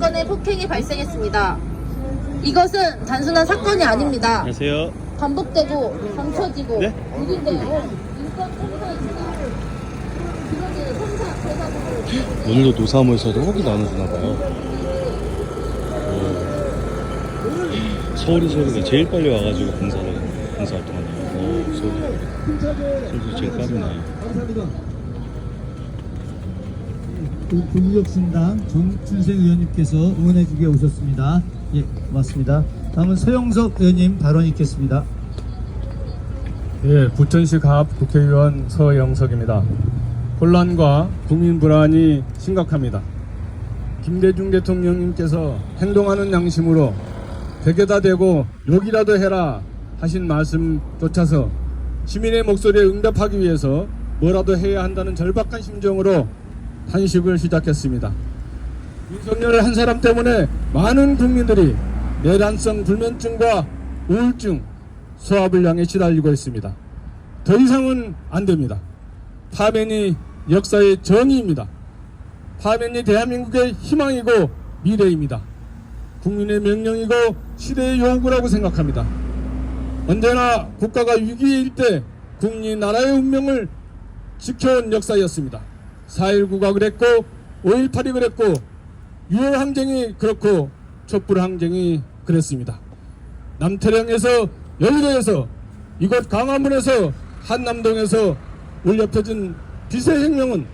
건의 폭행이 발생했습니다. 이것은 단순한 사건이 아닙니다. 안녕하세요. 반복되고 감춰지고 네? 누린되어 인권 청사입니다. 이것은 청사 대상으로 오늘도 노사모에서도 혹이 나눠주나봐요. 서울이 제일 빨리 와가지고 봉사활동하네요. 서울이 제일 빠르네. 국유적신당 정춘생 의원님께서 응원해주게 오셨습니다. 예, 고맙습니다. 다음은 서영석 의원님 발언 있겠습니다. 예, 부천시 가압 국회의원 서영석입니다. 혼란과 국민 불안이 심각합니다. 김대중 대통령님께서 행동하는 양심으로 벽에다 대고 욕이라도 해라 하신 말씀 쫓아서 시민의 목소리에 응답하기 위해서 뭐라도 해야 한다는 절박한 심정으로 단식을 시작했습니다. 윤석열 한 사람 때문에 많은 국민들이 내란성 불면증과 우울증, 소화불량에 시달리고 있습니다. 더 이상은 안 됩니다. 파면이 역사의 정의입니다. 파면이 대한민국의 희망이고 미래입니다. 국민의 명령이고 시대의 요구라고 생각합니다. 언제나 국가가 위기일 때 국민 나라의 운명을 지켜온 역사였습니다. 4.19가 그랬고 5.18이 그랬고 6월 항쟁이 그렇고 촛불 항쟁이 그랬습니다. 남태령에서 여의도에서 이곳 광화문에서 한남동에서 울려 펴진 빛의 혁명은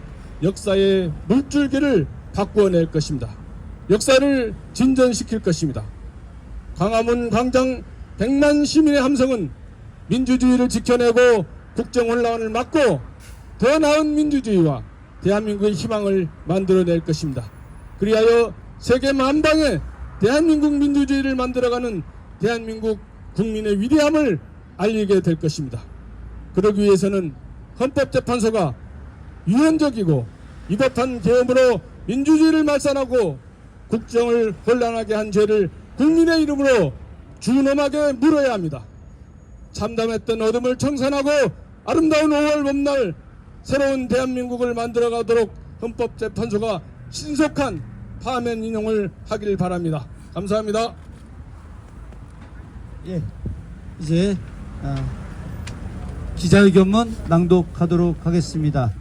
역사의 물줄기를 바꾸어낼 것입니다. 역사를 진전시킬 것입니다. 광화문 광장 100만 시민의 함성은 민주주의를 지켜내고 국정 혼란을 막고 더 나은 민주주의와 대한민국의 희망을 만들어낼 것입니다. 그리하여 세계 만방에 대한민국 민주주의를 만들어가는 대한민국 국민의 위대함을 알리게 될 것입니다. 그러기 위해서는 헌법재판소가 유연적이고 위법한 계엄으로 민주주의를 말살하고 국정을 혼란하게 한 죄를 국민의 이름으로 준엄하게 물어야 합니다. 참담했던 어둠을 청산하고 아름다운 5월 봄날 새로운 대한민국을 만들어가도록 헌법재판소가 신속한 파면 인용을 하길 바랍니다. 감사합니다. 예, 이제 기자회견문 낭독하도록 하겠습니다.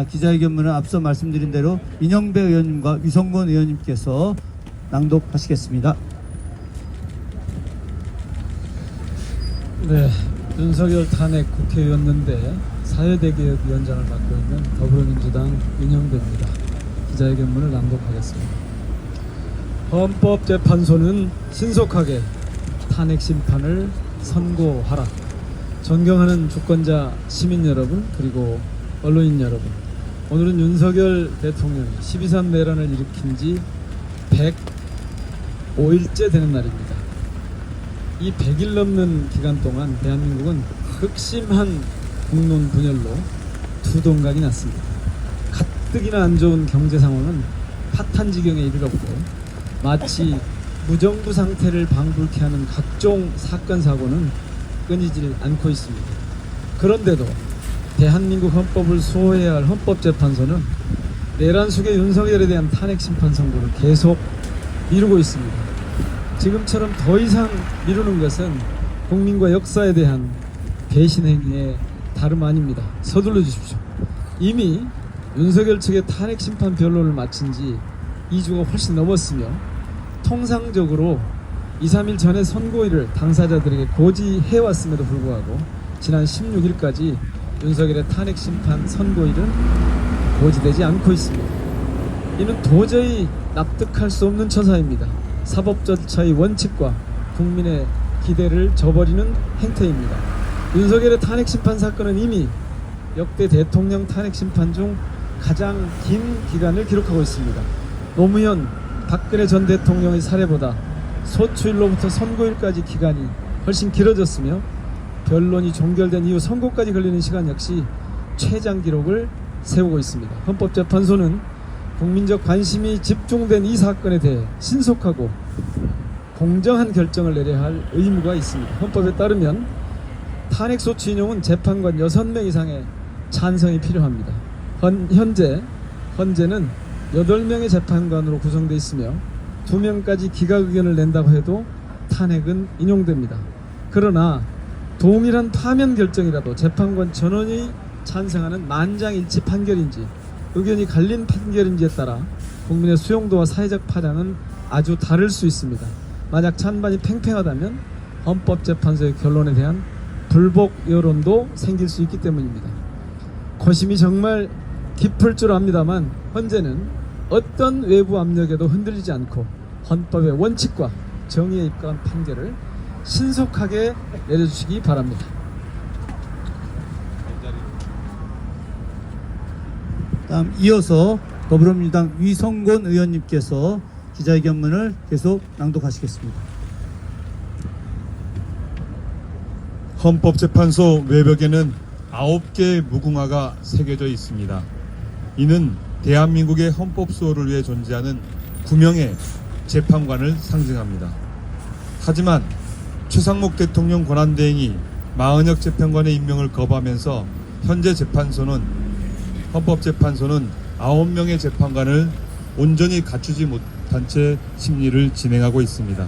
기자회견문은 앞서 말씀드린 대로 인영배 의원님과 위성문 의원님께서 낭독하시겠습니다. 네, 윤석열 탄핵 국회의원인데 사회대개혁위원장을 맡고 있는 더불어민주당 인영배입니다. 기자회견문을 낭독하겠습니다. 헌법재판소는 신속하게 탄핵 심판을 선고하라. 존경하는 주권자 시민 여러분, 그리고 언론인 여러분, 오늘은 윤석열 대통령이 12.3 내란을 일으킨 지 105일째 되는 날입니다. 이 100일 넘는 기간 동안 대한민국은 극심한 국론 분열로 두동강이 났습니다. 가뜩이나 안 좋은 경제 상황은 파탄 지경에 이르렀고 마치 무정부 상태를 방불케 하는 각종 사건 사고는 끊이질 않고 있습니다. 그런데도 대한민국 헌법을 수호해야 할 헌법재판소는 내란 속의 윤석열에 대한 탄핵 심판 선고를 계속 미루고 있습니다. 지금처럼 더 이상 미루는 것은 국민과 역사에 대한 배신 행위의 다름 아닙니다. 서둘러 주십시오. 이미 윤석열 측의 탄핵 심판 변론을 마친 지 2주가 훨씬 넘었으며 통상적으로 2, 3일 전에 선고일을 당사자들에게 고지해왔음에도 불구하고 지난 16일까지 윤석열의 탄핵 심판 선고일은 고지되지 않고 있습니다. 이는 도저히 납득할 수 없는 처사입니다. 사법 절차의 원칙과 국민의 기대를 저버리는 행태입니다. 윤석열의 탄핵 심판 사건은 이미 역대 대통령 탄핵 심판 중 가장 긴 기간을 기록하고 있습니다. 노무현, 박근혜 전 대통령의 사례보다 소추일로부터 선고일까지 기간이 훨씬 길어졌으며 변론이 종결된 이후 선고까지 걸리는 시간 역시 최장 기록을 세우고 있습니다. 헌법재판소는 국민적 관심이 집중된 이 사건에 대해 신속하고 공정한 결정을 내려야 할 의무가 있습니다. 헌법에 따르면 탄핵소추 인용은 재판관 6명 이상의 찬성이 필요합니다. 현재는 8명의 재판관으로 구성되어 있으며 2명까지 기각 의견을 낸다고 해도 탄핵은 인용됩니다. 그러나 동일한 파면 결정이라도 재판관 전원이 찬성하는 만장일치 판결인지 의견이 갈린 판결인지에 따라 국민의 수용도와 사회적 파장은 아주 다를 수 있습니다. 만약 찬반이 팽팽하다면 헌법재판소의 결론에 대한 불복 여론도 생길 수 있기 때문입니다. 고심이 정말 깊을 줄 압니다만 현재는 어떤 외부 압력에도 흔들리지 않고 헌법의 원칙과 정의에 입각한 판결을 신속하게 내려주시기 바랍니다. 다음 이어서 더불어민주당 위성곤 의원님께서 기자회견문을 계속 낭독하시겠습니다. 헌법재판소 외벽에는 9개의 무궁화가 새겨져 있습니다. 이는 대한민국의 헌법 수호를 위해 존재하는 9명의 재판관을 상징합니다. 하지만 최상목 대통령 권한대행이 마은혁 재판관의 임명을 거부하면서 현재 헌법재판소는 9명의 재판관을 온전히 갖추지 못한 채 심리를 진행하고 있습니다.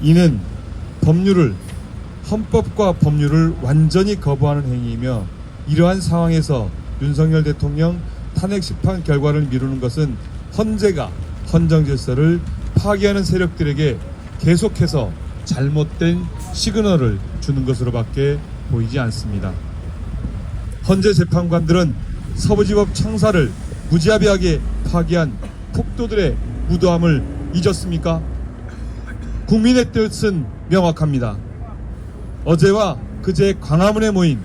이는 헌법과 법률을 완전히 거부하는 행위이며 이러한 상황에서 윤석열 대통령 탄핵 심판 결과를 미루는 것은 헌정 질서를 파괴하는 세력들에게 계속해서 잘못된 시그널을 주는 것으로밖에 보이지 않습니다. 헌재 재판관들은 서부지법 청사를 무자비하게 파기한 폭도들의 무도함을 잊었습니까? 국민의 뜻은 명확합니다. 어제와 그제 광화문에 모인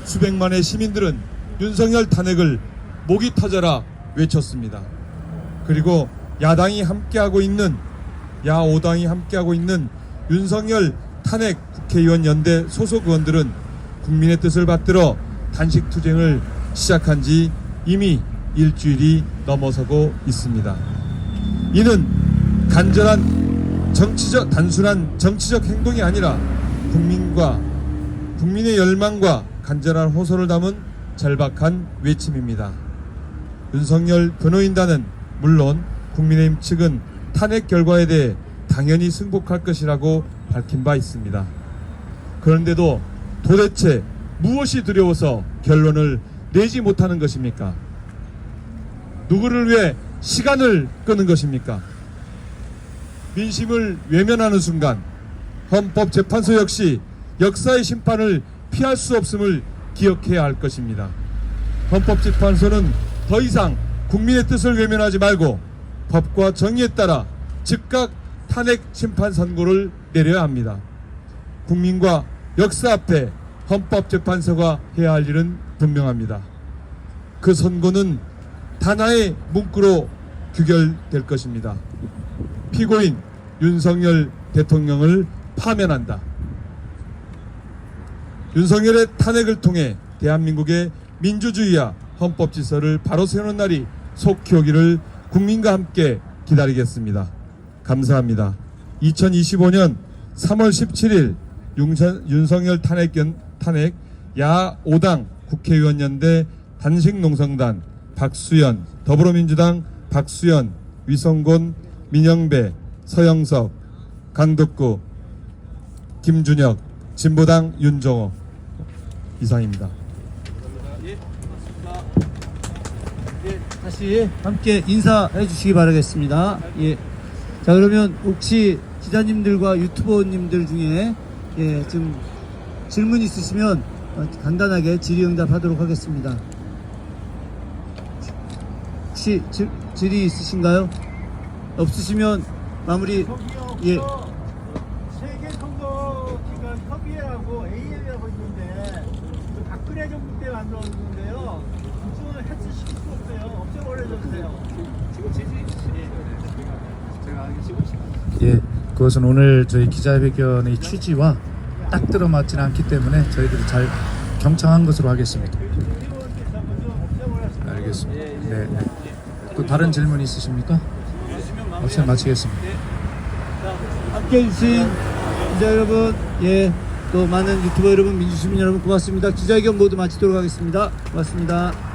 수백만의 시민들은 윤석열 탄핵을 목이 터져라 외쳤습니다. 그리고 야당이 함께하고 있는 야5당이 함께하고 있는 윤석열 탄핵 국회의원 연대 소속 의원들은 국민의 뜻을 받들어 단식 투쟁을 시작한 지 이미 일주일이 넘어서고 있습니다. 이는 단순한 정치적 행동이 아니라 국민의 열망과 간절한 호소를 담은 절박한 외침입니다. 윤석열 변호인단은 물론 국민의힘 측은 탄핵 결과에 대해 당연히 승복할 것이라고 밝힌 바 있습니다. 그런데도 도대체 무엇이 두려워서 결론을 내지 못하는 것입니까? 누구를 위해 시간을 끄는 것입니까? 민심을 외면하는 순간 헌법재판소 역시 역사의 심판을 피할 수 없음을 기억해야 할 것입니다. 헌법재판소는 더 이상 국민의 뜻을 외면하지 말고 법과 정의에 따라 즉각 탄핵 심판 선고를 내려야 합니다. 국민과 역사 앞에 헌법재판소가 해야 할 일은 분명합니다. 그 선고는 단하의 문구로 규결될 것입니다. 피고인 윤석열 대통령을 파면한다. 윤석열의 탄핵을 통해 대한민국의 민주주의와 헌법 질서를 바로 세우는 날이 속히 오기를 국민과 함께 기다리겠습니다. 감사합니다. 2025년 3월 17일 윤석열 탄핵 야5당 국회의원 연대 단식 농성단 박수현, 더불어민주당 박수현, 위성곤, 민영배, 서영석, 강덕구, 김준혁, 진보당 윤정호 이상입니다. 다시 함께 인사해 주시기 바라겠습니다. 예. 자, 그러면 혹시 기자님들과 유튜버님들 중에 좀 질문 있으시면 간단하게 질의응답하도록 하겠습니다. 혹시 질의 있으신가요? 없으시면 마무리. 예. 세계 선거 기간 협의회하고 AL이라고 있는데 그 박근혜 정부 때 만들었는데요. 그쪽은 해체시킬 수 없어요. 없애버려졌어요. 지금 예, 그것은 오늘 저희 기자회견의 취지와 딱 들어맞지는 않기 때문에 저희들이 잘 경청한 것으로 하겠습니다. 알겠습니다. 네, 네. 또 다른 질문 있으십니까? 없으면 마치겠습니다. 함께 해주신 기자 여러분, 또 많은 유튜버 여러분, 민주시민 여러분 고맙습니다. 기자회견 모두 마치도록 하겠습니다. 고맙습니다.